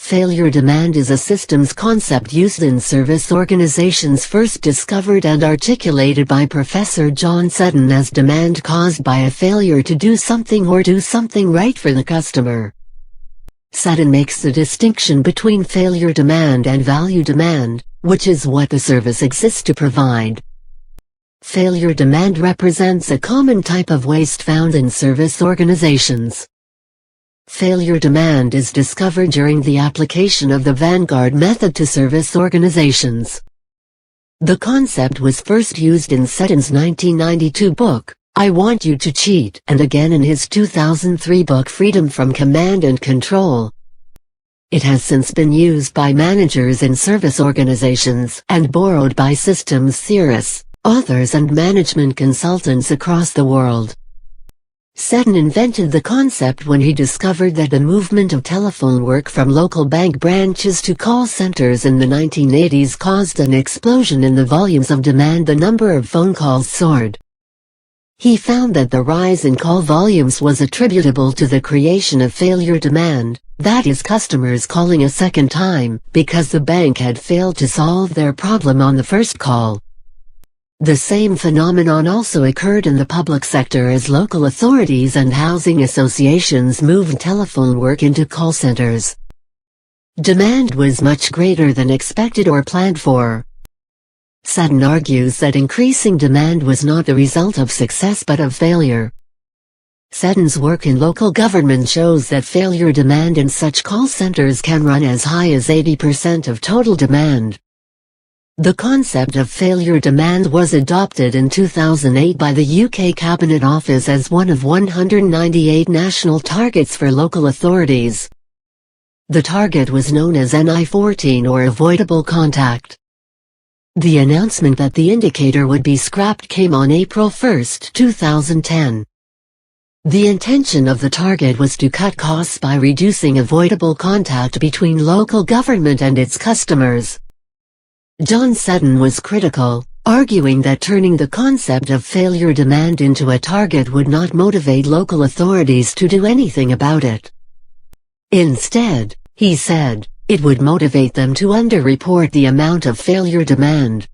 Failure demand is a systems concept used in service organizations, first discovered and articulated by Professor John Seddon as demand caused by a failure to do something or do something right for the customer. Seddon makes the distinction between failure demand and value demand, which is what the service exists to provide. Failure demand represents a common type of waste found in service organizations. Failure demand is discovered during the application of the Vanguard method to service organizations. The concept was first used in Seddon's 1992 book, I Want You to Cheat, and again in his 2003 book Freedom from Command and Control. It has since been used by managers in service organizations and borrowed by systems theorists, authors and management consultants across the world. Seddon invented the concept when he discovered that the movement of telephone work from local bank branches to call centers in the 1980s caused an explosion in the volumes of demand. The number of phone calls soared. He found that the rise in call volumes was attributable to the creation of failure demand, that is, customers calling a second time because the bank had failed to solve their problem on the first call. The same phenomenon also occurred in the public sector as local authorities and housing associations moved telephone work into call centers. Demand was much greater than expected or planned for. Seddon argues that increasing demand was not the result of success but of failure. Seddon's work in local government shows that failure demand in such call centers can run as high as 80% of total demand. The concept of failure demand was adopted in 2008 by the UK Cabinet Office as one of 198 national targets for local authorities. The target was known as NI14 or avoidable contact. The announcement that the indicator would be scrapped came on April 1, 2010. The intention of the target was to cut costs by reducing avoidable contact between local government and its customers. John Seddon was critical, arguing that turning the concept of failure demand into a target would not motivate local authorities to do anything about it. Instead, he said, it would motivate them to underreport the amount of failure demand.